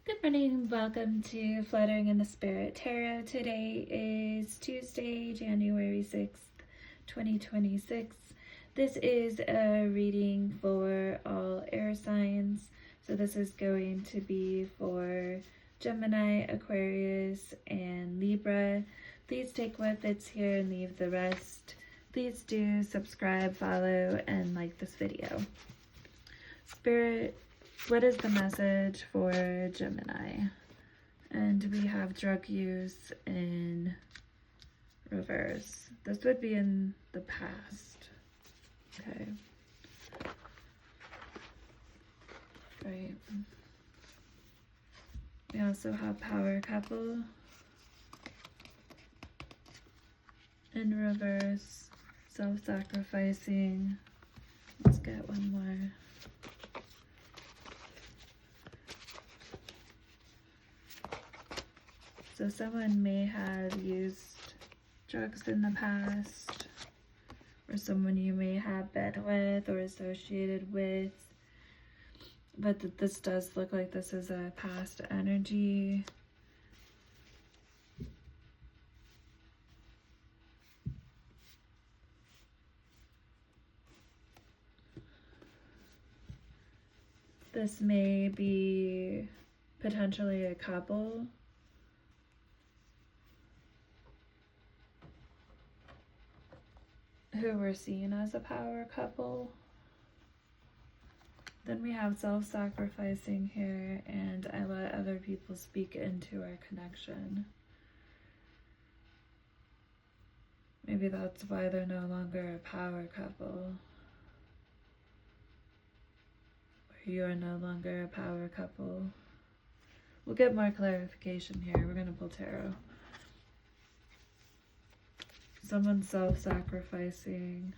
Good morning, welcome to Fluttering in the Spirit Tarot. Today is Tuesday, January 6th, 2026. This is a reading for all air signs. So this is going to be for Gemini, Aquarius, and Libra. Please take what fits here and leave the rest. Please do subscribe, follow, and like this video. Spirit, what is the message for Gemini? And we have drug use in reverse. This would be in the past. Okay. Right. We also have power couple in reverse, self-sacrificing. Let's get one more. So someone may have used drugs in the past, or someone you may have been with or associated with, but this does look like this is a past energy. This may be potentially a couple. Who were seen as a power couple. Then we have self-sacrificing here, and I let other people speak into our connection. Maybe that's why they're no longer a power couple. Or you are no longer a power couple. We'll get more clarification here. We're going to pull tarot. Someone's self-sacrificing.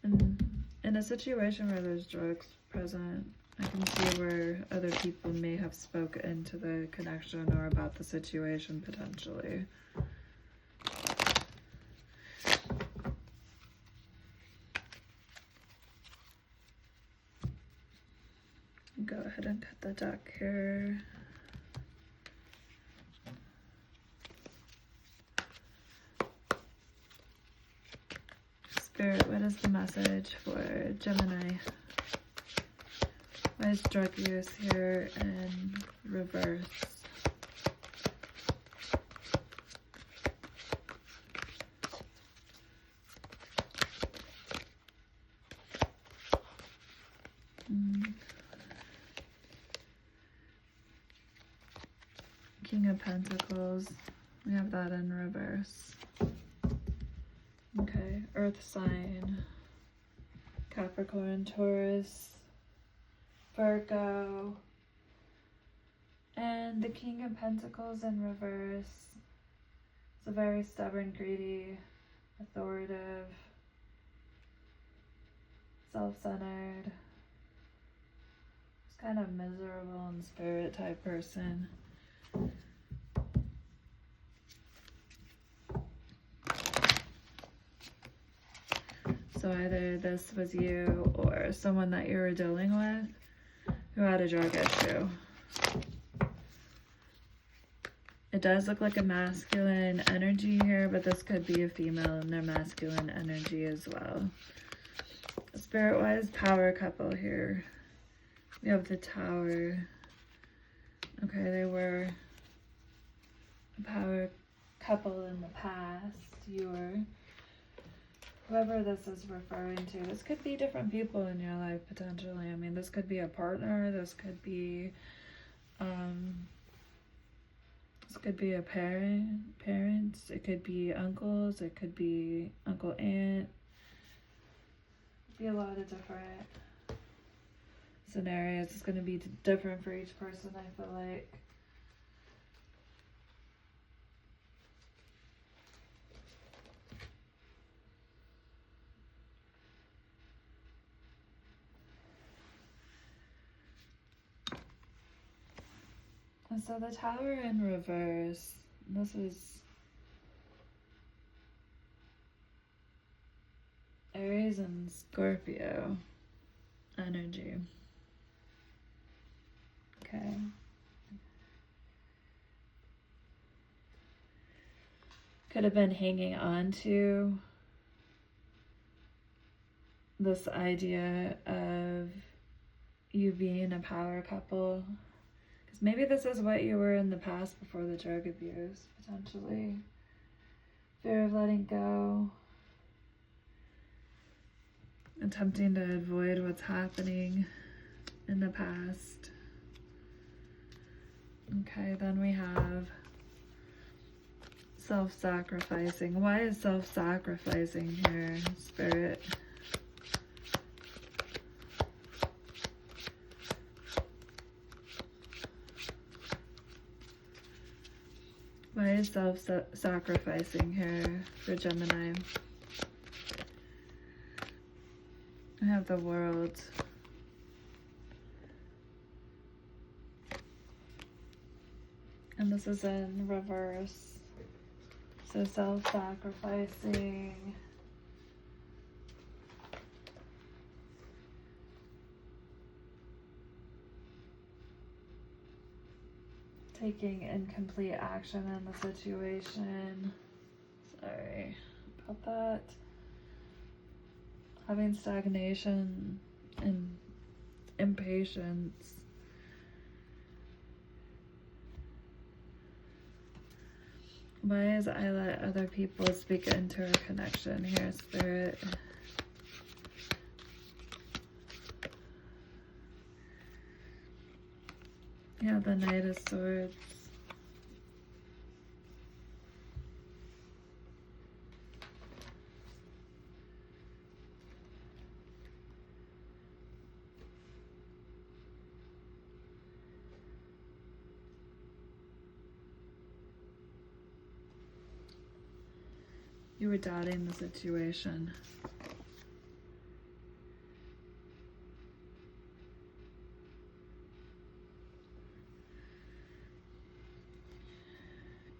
And in a situation where there's drugs present, I can see where other people may have spoken into the connection or about the situation potentially. Go ahead and cut the deck here. Spirit, what is the message for Gemini? Why is drug use here in reverse? King of Pentacles, we have that in reverse. Okay, Earth sign, Capricorn, Taurus, Virgo, and the King of Pentacles in reverse. It's a very stubborn, greedy, authoritative, self-centered, just kind of miserable and spirit type person. So either this was you or someone that you were dealing with who had a drug issue. It does look like a masculine energy here, but this could be a female in their masculine energy as well. Spirit-wise, power couple here. We have the Tower. Okay, they were a power couple in the past. You were... Whoever this is referring to, this could be different people in your life potentially. I mean, this could be a partner, this could be a parents, it could be uncles, it could be uncle, aunt. It could be a lot of different scenarios. It's going to be different for each person, I feel like. And so the Tower in reverse, this is Aries and Scorpio. energy. Okay. Could have been hanging on to this idea of you being a power couple. Because maybe this is what you were in the past before the drug abuse, potentially. Fear of letting go. Attempting to avoid what's happening in the past. Okay, then we have self-sacrificing. Why is self-sacrificing here, Spirit? Why is self-sacrificing here for Gemini? I have the World. And this is in reverse. So self-sacrificing. Taking incomplete action in the situation. Sorry about that. Having stagnation and impatience. Why is I let other people speak into our connection here, Spirit? Yeah, the Knight of Swords. You were doubting the situation.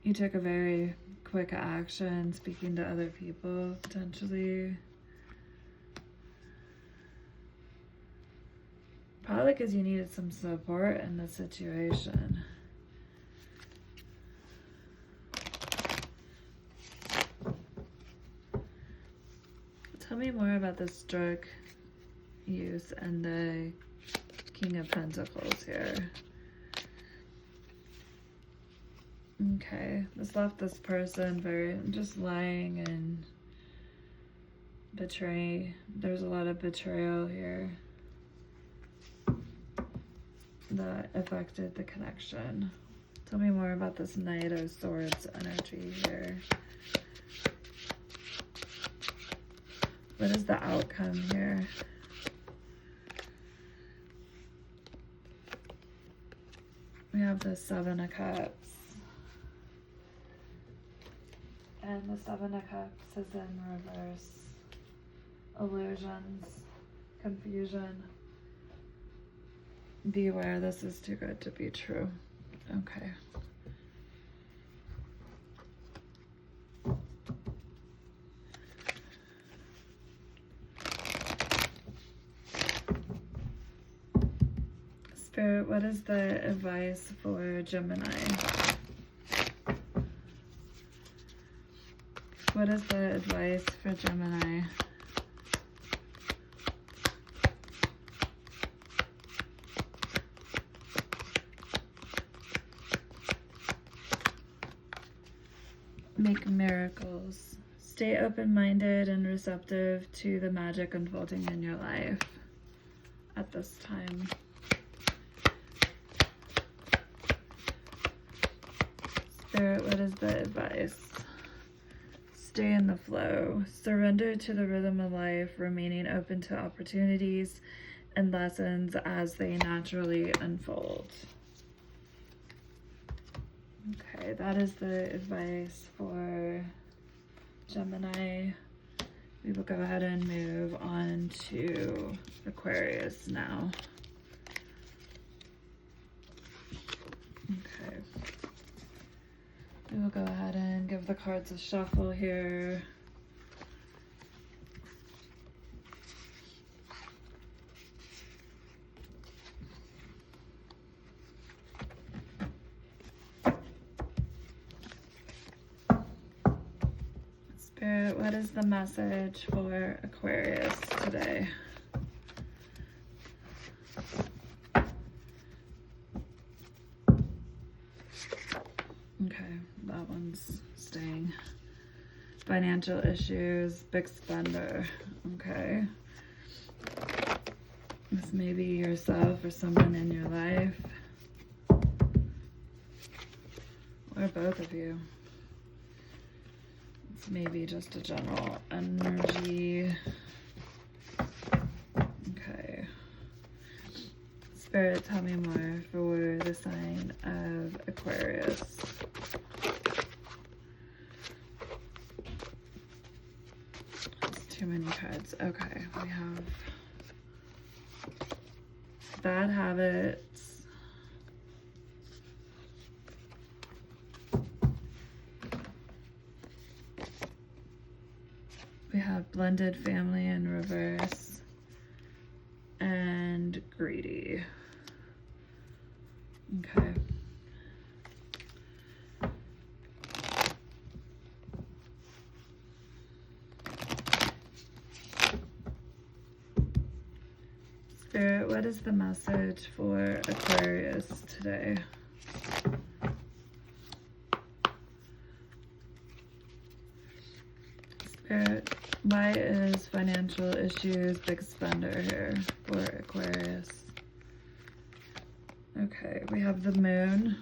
You took a very quick action, speaking to other people, potentially. Probably because you needed some support in the situation. Tell me more about this drug use and the King of Pentacles here. Okay, this left this person very just lying and betraying. There's a lot of betrayal here that affected the connection. Tell me more about this Knight of Swords energy here. What is the outcome here? We have the Seven of Cups. And the Seven of Cups is in reverse. Illusions, confusion. Beware, this is too good to be true. Okay. Spirit, what is the advice for Gemini? What is the advice for Gemini? Make miracles. Stay open-minded and receptive to the magic unfolding in your life at this time. Spirit, what is the advice? Stay in the flow. Surrender to the rhythm of life, remaining open to opportunities and lessons as they naturally unfold. Okay, that is the advice for Gemini. We will go ahead and move on to Aquarius now. Okay. We will go ahead and give the cards a shuffle here. what is the message for Aquarius today? Okay, that one's staying. Financial issues, big spender. Okay. This may be yourself or someone in your life. Or both of you. It's maybe just a general energy. Okay. Spirit, tell me more for the sign of Aquarius. That's too many cards. Okay, we have bad habits. We have blended family in reverse and greedy. Okay. Spirit, what is the message for Aquarius today? Spirit, why is financial issues big spender here for Aquarius? Okay, we have the moon.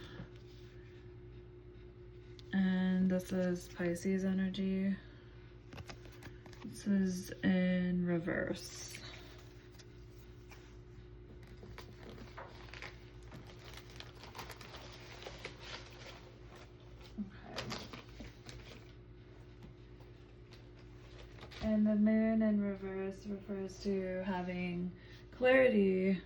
And this is Pisces energy. This is in reverse. And the moon in reverse refers to having clarity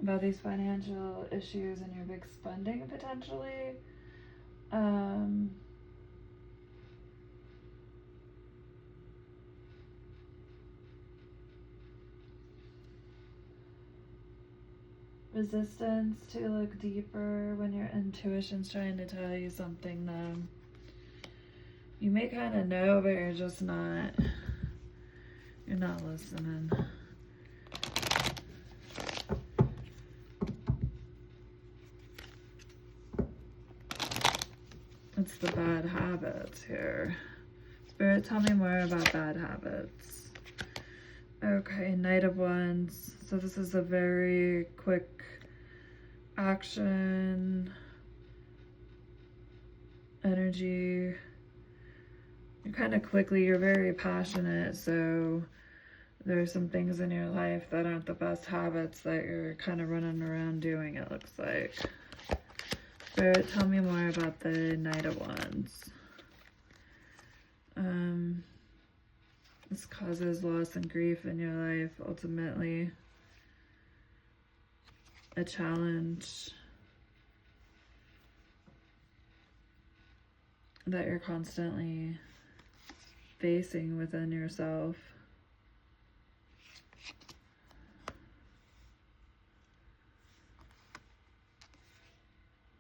about these financial issues and your big spending potentially. Resistance to look deeper when your intuition's trying to tell you something though. You may kind of know, but you're just not. You're not listening. It's the bad habits here. Spirit, tell me more about bad habits. Okay, Knight of Wands. So this is a very quick action energy. You're kind of quickly, you're very passionate, so there are some things in your life that aren't the best habits that you're kind of running around doing, it looks like. Spirit, tell me more about the Knight of Wands. This causes loss and grief in your life, ultimately. A challenge that you're constantly facing within yourself.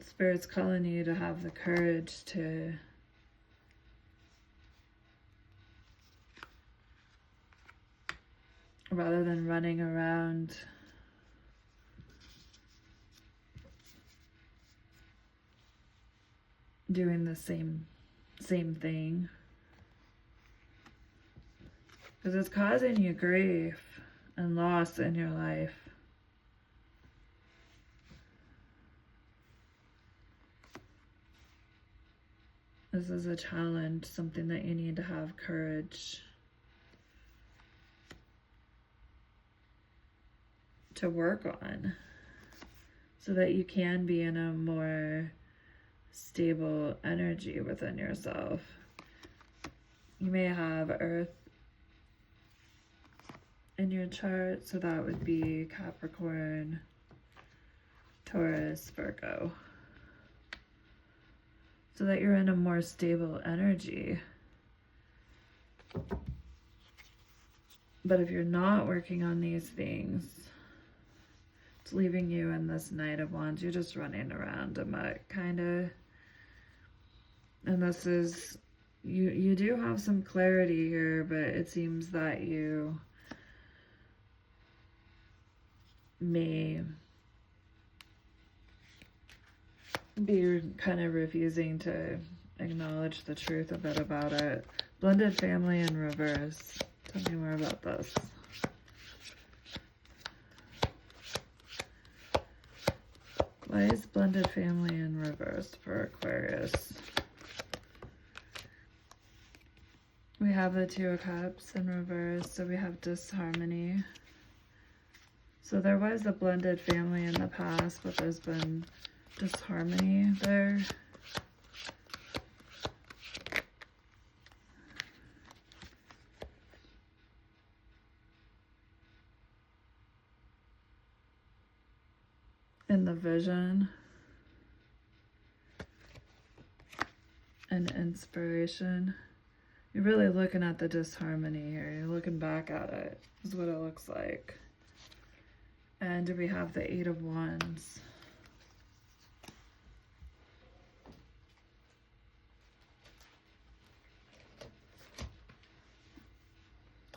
Spirit's calling you to have the courage to rather than running around doing the same thing, because it's causing you grief and loss in your life. This is a challenge, something that you need to have courage to work on so that you can be in a more stable energy within yourself. You may have Earth in your chart, so that would be Capricorn, Taurus, Virgo. So that you're in a more stable energy. But if you're not working on these things, it's leaving you in this Knight of Wands. You're just running around amok, kind of. And this is You do have some clarity here, but it seems that you may be kind of refusing to acknowledge the truth a bit about it. Blended family in reverse. Tell me more about this. Why is blended family in reverse for Aquarius? We have the Two of Cups in reverse, so we have disharmony. So there was a blended family in the past, but there's been disharmony there. In the vision and inspiration. You're really looking at the disharmony here. You're looking back at it, is what it looks like. And we have the Eight of Wands.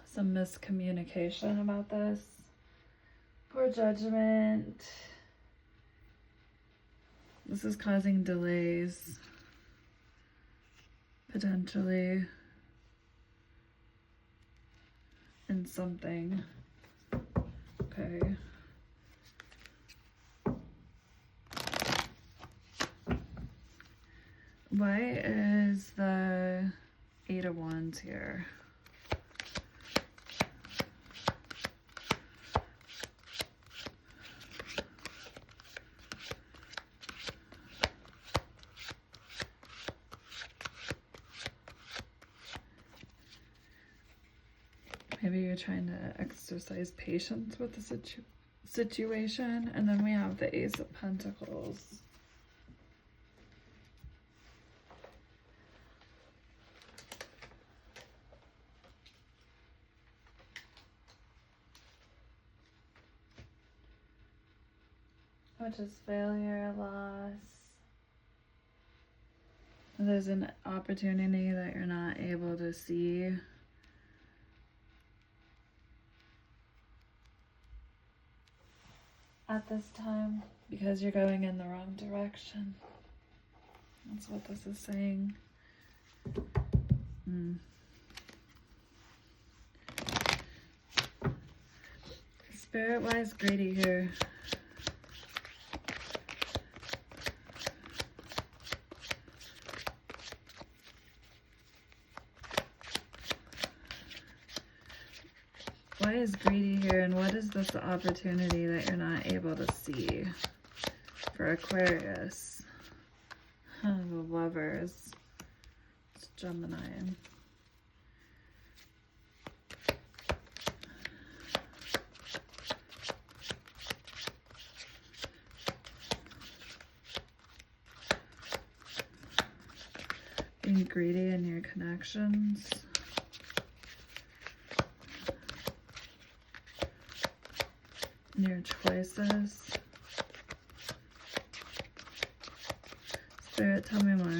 Some miscommunication about this. Poor judgment. This is causing delays, potentially, in something. Okay. Why is the Eight of Wands here? Maybe you're trying to exercise patience with the situation. And then we have the Ace of Pentacles. Which is failure, loss. There's an opportunity that you're not able to see. At this time, because you're going in the wrong direction. That's what this is saying. Spirit-wise, greedy here. Why is greedy here, and what is this opportunity that you're not able to see for Aquarius? The Lovers. It's Gemini. Being greedy in your connections. Your choices. Spirit, tell me more.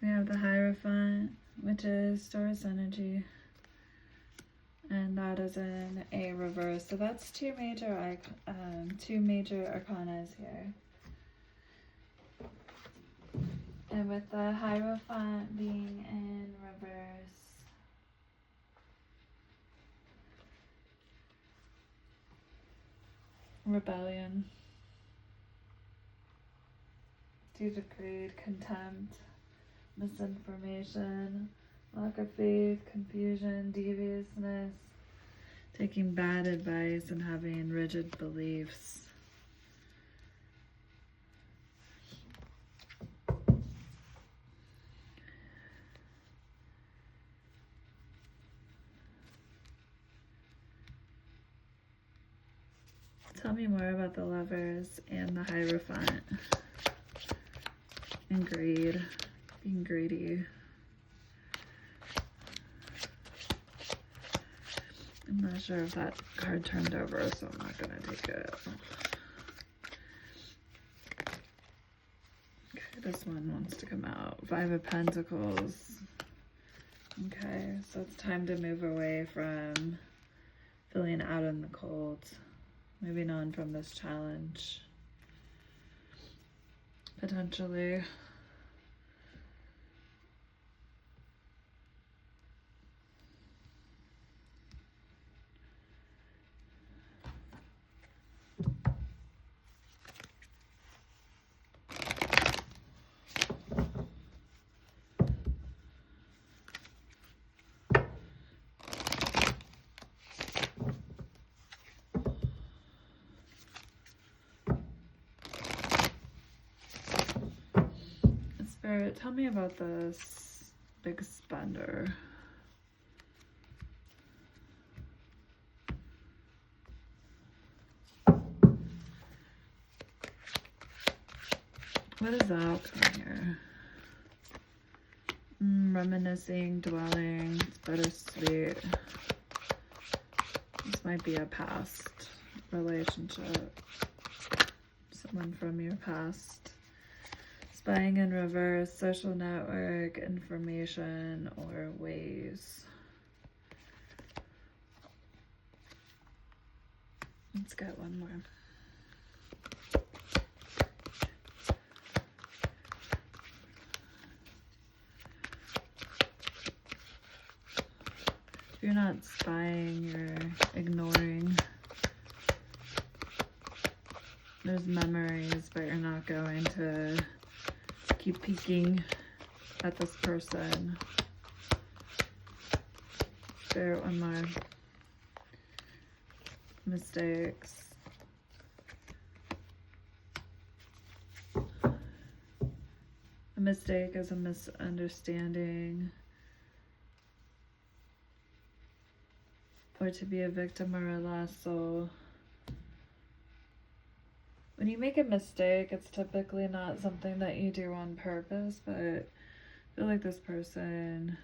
We have the Hierophant, which is Taurus energy. And that is in a reverse. So that's two major arcanas here. And with the Hierophant being in reverse, rebellion, due to greed, contempt, misinformation, lack of faith, confusion, deviousness, taking bad advice, and having rigid beliefs. Tell me more about the Lovers and the Hierophant and greed, being greedy. I'm not sure if that card turned over, so I'm not going to take it. Okay, this one wants to come out. 5 of Pentacles. Okay, so it's time to move away from feeling out in the cold. Moving on from this challenge. Potentially. Spirit, tell me about this big spender. What is the outcome here? Reminiscing, dwelling, it's bittersweet. This might be a past relationship. Someone from your past. Spying in reverse, social network, information, or ways. Let's get one more. If you're not spying, you're ignoring. There's memories, but you're not going to keep peeking at this person. Spirit, one more. Mistakes. A mistake is a misunderstanding. Or to be a victim or a lost soul. When you make a mistake, it's typically not something that you do on purpose, but I feel like this person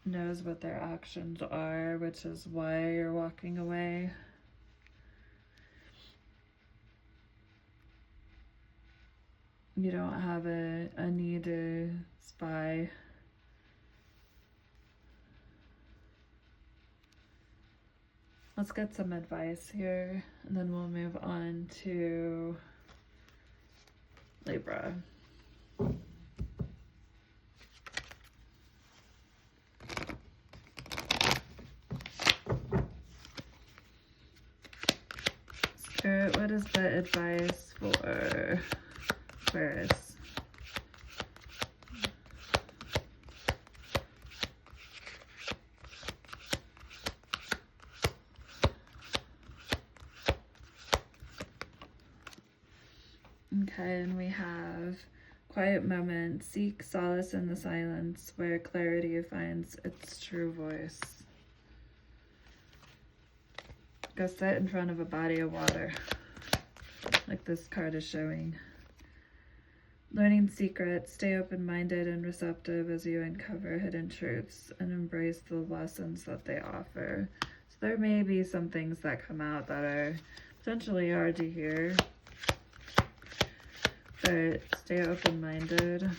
knows what their actions are, which is why you're walking away. You don't have a need to spy. Let's get some advice here, and then we'll move on to Libra. Spirit, what is the advice for Aquarius? Okay, and we have quiet moment. Seek solace in the silence where clarity finds its true voice. Go sit in front of a body of water, like this card is showing. Learning secrets, stay open-minded and receptive as you uncover hidden truths and embrace the lessons that they offer. So there may be some things that come out that are potentially hard to hear, but stay open-minded.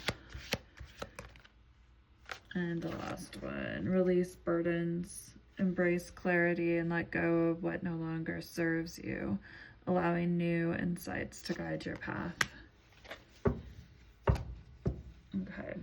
And the last one, release burdens, embrace clarity, and let go of what no longer serves you, allowing new insights to guide your path. Okay.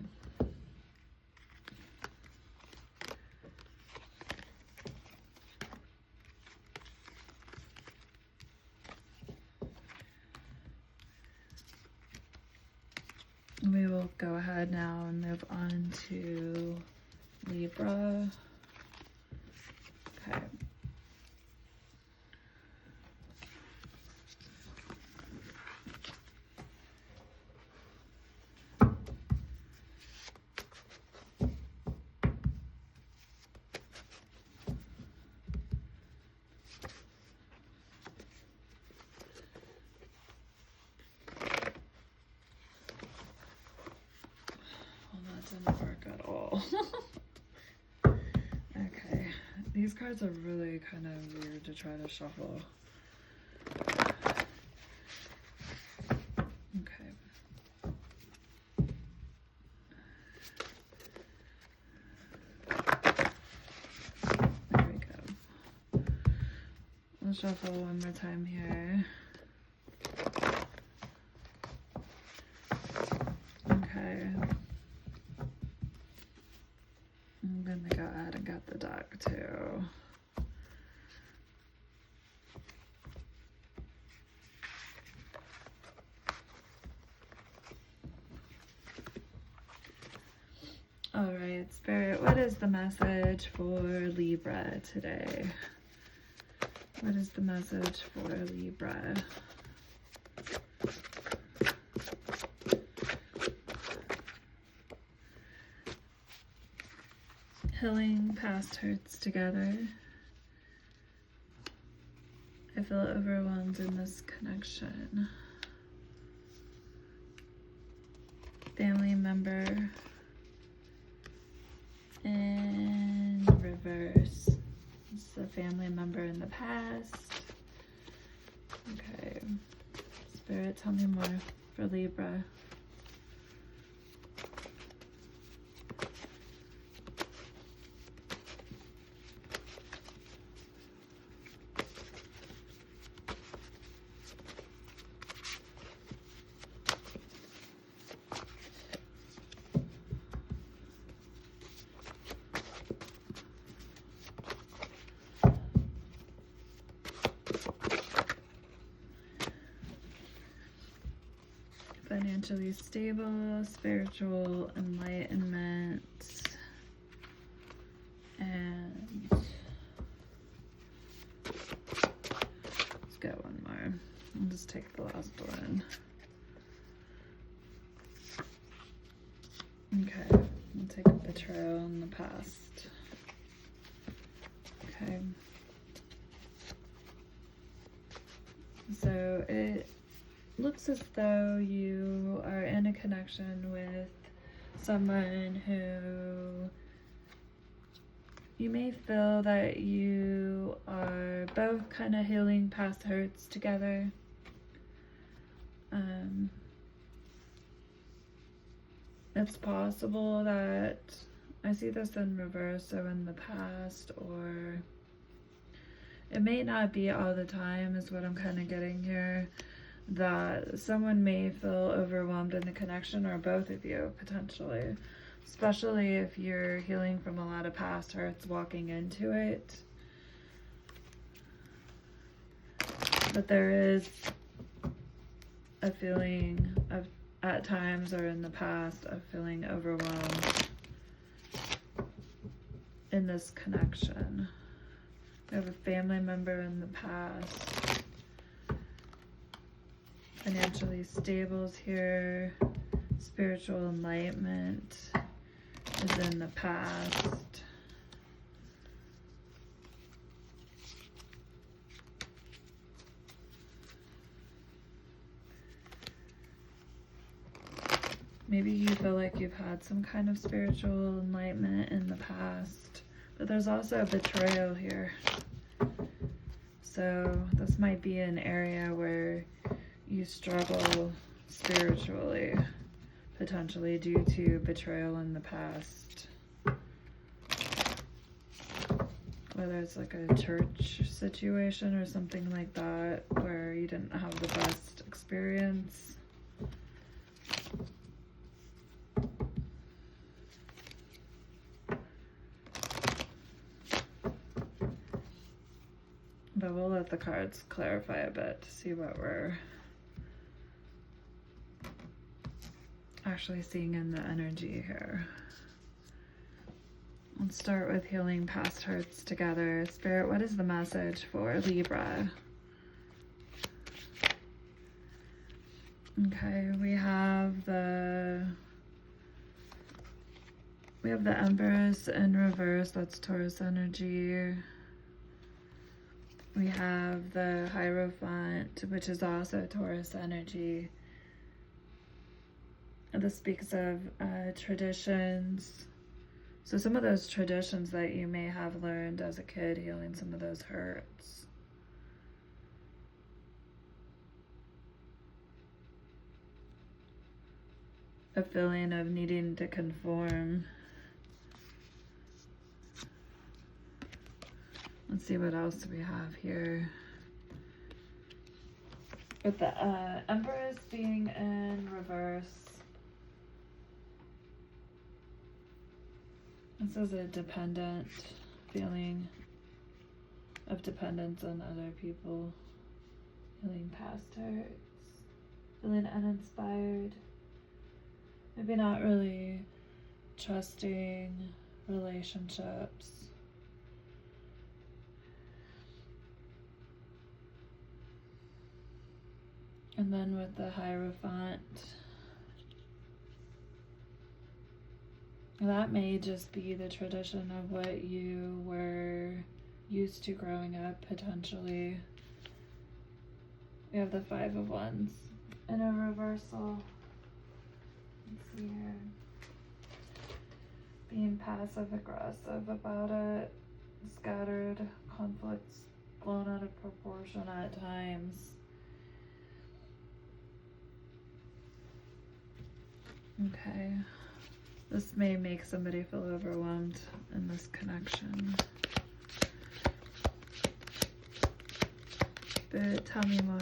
We will go ahead now and move on to Libra. Okay. Well, that didn't work at all. Okay, These cards are really kind of weird to try to shuffle. Okay. There we go. We'll shuffle one more time here. Okay. I'm gonna go ahead and get the deck too. All right, Spirit, what is the message for Libra today? What is the message for Libra? Healing past hurts together. I feel overwhelmed in this connection. Family member in reverse. It's a family member in the past. Okay. Spirit, tell me more for Libra. Financially stable, spiritual enlightenment, and let's get one more. I'll just take the last one. Okay, I'll take a betrayal in the past. Okay. So it looks as though you are in a connection with someone who you may feel that you are both kind of healing past hurts together. It's possible that I see this in reverse, so in the past, or it may not be all the time is what I'm kind of getting here. That someone may feel overwhelmed in the connection, or both of you potentially, especially if you're healing from a lot of past hurts walking into it. But there is a feeling of, at times or in the past, of feeling overwhelmed in this connection. We have a family member in the past. Financially stable is here. Spiritual enlightenment is in the past. Maybe you feel like you've had some kind of spiritual enlightenment in the past, but there's also a betrayal here. So this might be an area where you struggle spiritually, potentially due to betrayal in the past. Whether it's like a church situation or something like that, where you didn't have the best experience. But we'll let the cards clarify a bit to see what we're actually seeing in the energy here. Let's start with healing past hurts together. Spirit, what is the message for Libra? Okay, we have the Empress in reverse, that's Taurus energy. We have the Hierophant, which is also Taurus energy. This speaks of traditions, So some of those traditions that you may have learned as a kid, healing some of those hurts. A feeling of needing to conform. Let's see what else we have here. With the Empress being in reverse. This is a dependent feeling of dependence on other people. Feeling past hurts. Feeling uninspired. Maybe not really trusting relationships. And then with the Hierophant, that may just be the tradition of what you were used to growing up, potentially. We have the Five of Wands in a reversal. Let's see here. Being passive aggressive about it, scattered, conflicts blown out of proportion at times. Okay, this may make somebody feel overwhelmed in this connection. But tell me more.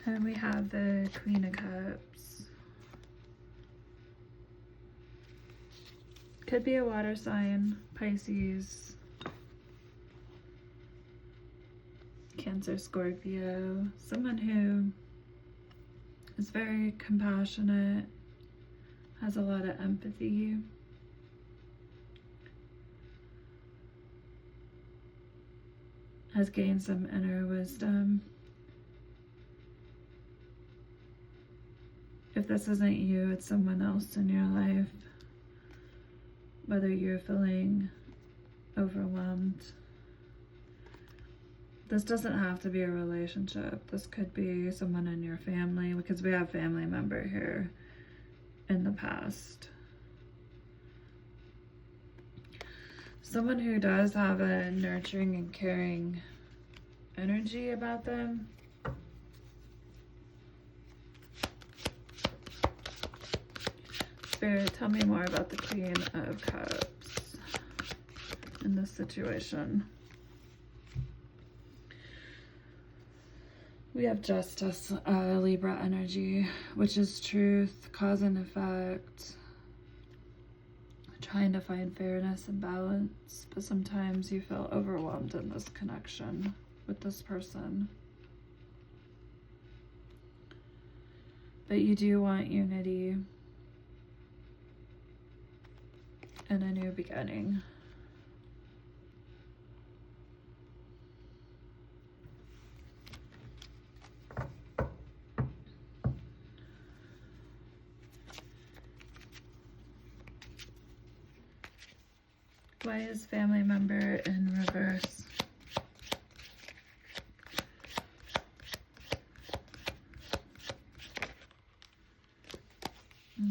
And we have the Queen of Cups. Could be a water sign, Pisces, Cancer, Scorpio, someone who is very compassionate, has a lot of empathy, has gained some inner wisdom. If this isn't you, it's someone else in your life. Whether you're feeling overwhelmed. This doesn't have to be a relationship. This could be someone in your family, because we have family member here in the past. Someone who does have a nurturing and caring energy about them. Spirit, tell me more about the Queen of Cups in this situation. We have Justice, Libra energy, which is truth, cause and effect. Trying to find fairness and balance, but sometimes you feel overwhelmed in this connection with this person. But you do want unity and a new beginning. Why is family member in reverse?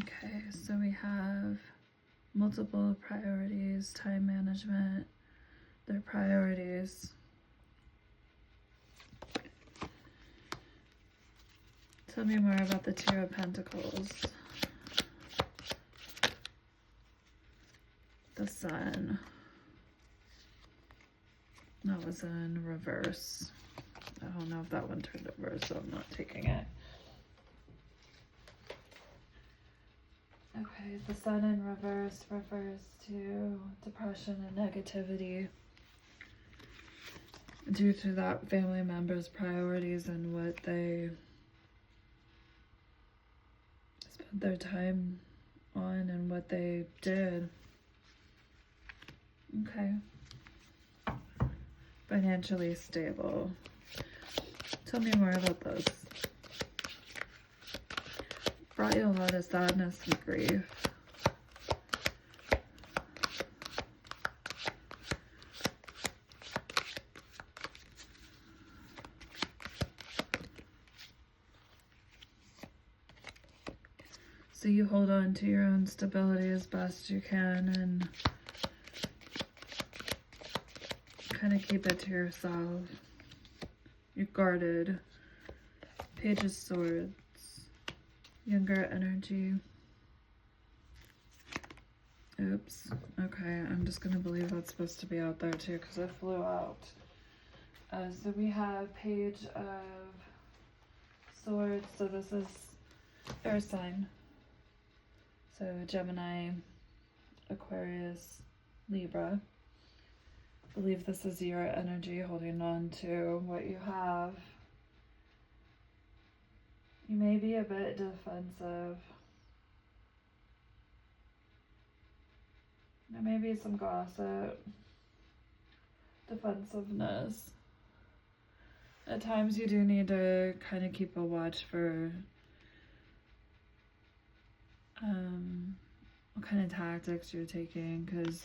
Okay, so we have multiple priorities, time management, their priorities. Tell me more about the Two of Pentacles. The Sun. That was in reverse. I don't know if that one turned over, so I'm not taking it. Okay, the Sun in reverse refers to depression and negativity due to that family member's priorities and what they spent their time on and what they did. Okay. Financially stable. Tell me more about those. Brought you a lot of sadness and grief. So you hold on to your own stability as best you can and kind of keep it to yourself. You're guarded. Page of Swords. Younger energy. Oops. Okay, I'm just going to believe that's supposed to be out there too because it flew out. So we have Page of Swords. So this is air sign. So Gemini, Aquarius, Libra. I believe this is your energy holding on to what you have. You may be a bit defensive. There may be some gossip, defensiveness. At times you do need to kind of keep a watch for what kind of tactics you're taking, because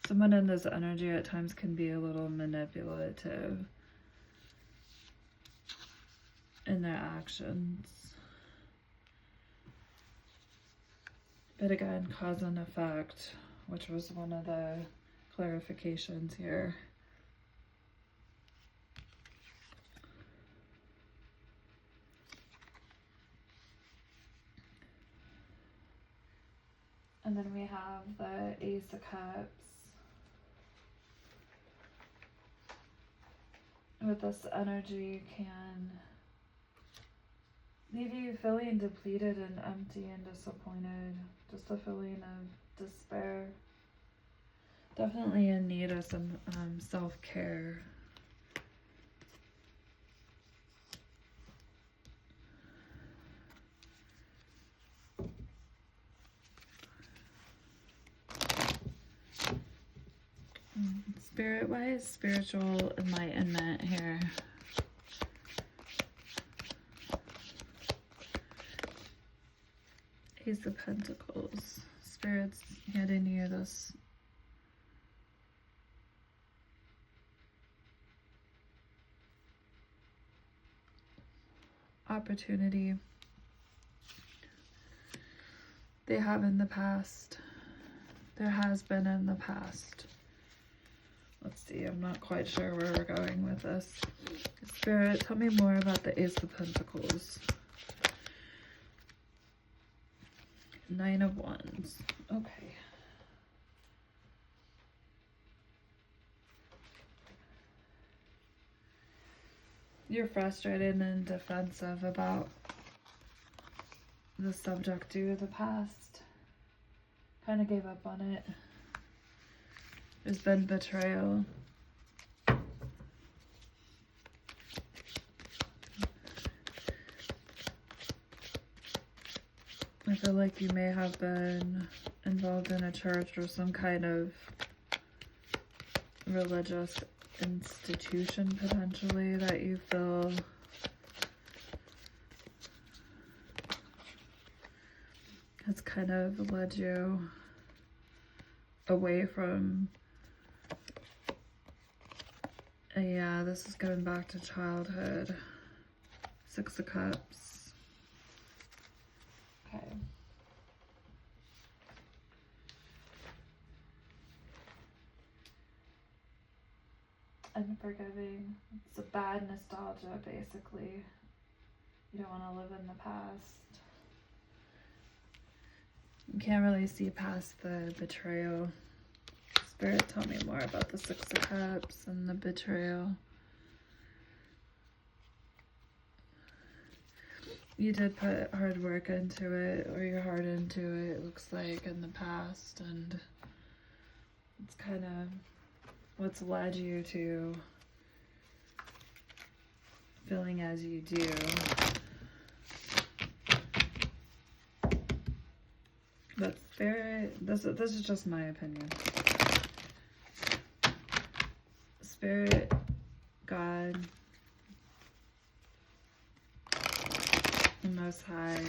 someone in this energy at times can be a little manipulative in their actions. But again, cause and effect, which was one of the clarifications here. And then we have the Ace of Cups. With this energy can leave you feeling depleted and empty and disappointed. Just a feeling of despair. Definitely in need of some self-care. Spirit-wise, spiritual enlightenment here. Ace of Pentacles. Spirit's handing you this opportunity they have in the past. There has been in the past. Let's see, I'm not quite sure where we're going with this. Spirit, tell me more about the Ace of Pentacles. Nine of Wands. Okay. You're frustrated and defensive about the subject due to the past. Kind of gave up on it. There's been betrayal. I feel like you may have been involved in a church or some kind of religious institution potentially that you feel has kind of led you away from, yeah, this is going back to childhood. Six of Cups. Okay. Unforgiving. It's a bad nostalgia, basically. You don't want to live in the past. You can't really see past the betrayal. Spirit, tell me more about the Six of Cups and the betrayal. You did put hard work into it, or your heart into it, it looks like, in the past, and it's kind of what's led you to feeling as you do. But Spirit, this is just my opinion. Spirit, God, the Most High,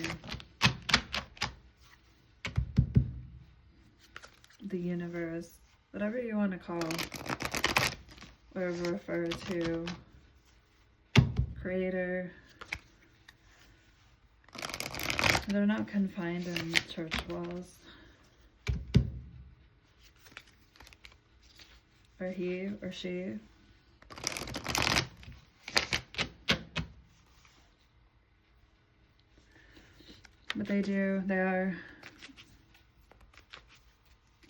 the universe, whatever you want to call or refer to, Creator, They're not confined in church walls. Or he or she. But they are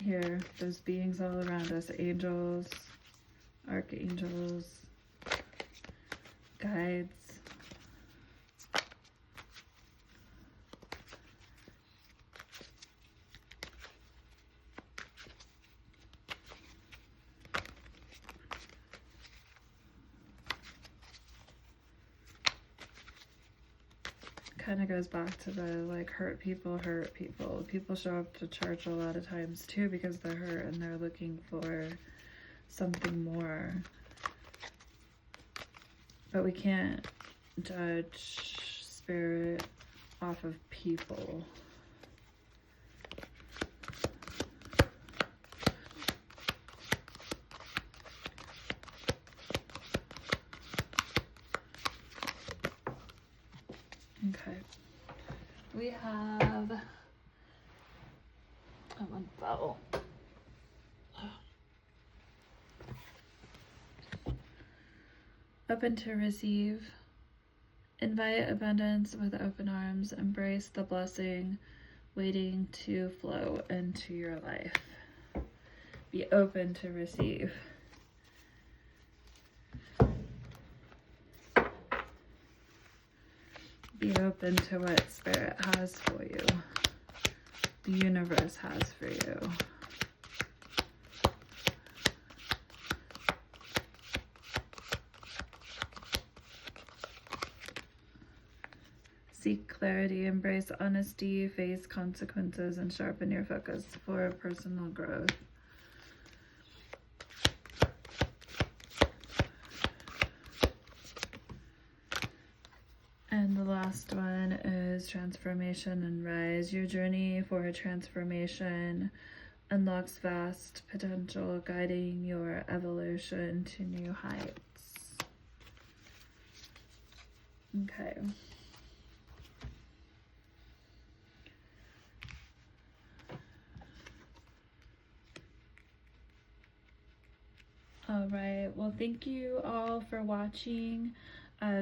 here. There's beings all around us. Angels, archangels, guides. Kind of goes back to the like hurt people. People show up to church a lot of times too because they're hurt and they're looking for something more. But we can't judge spirit off of people. Okay, we have, oh, one fell. Open to receive. Invite abundance with open arms. Embrace the blessing waiting to flow into your life. Be open to receive. Be open to what Spirit has for you, the universe has for you. Seek clarity, embrace honesty, face consequences, and sharpen your focus for personal growth. And the last one is transformation and rise. Your journey for transformation unlocks vast potential, guiding your evolution to new heights. Okay. All right. Well, thank you all for watching.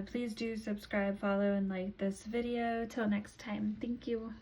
Please do subscribe, follow, and like this video. Till next time. Thank you.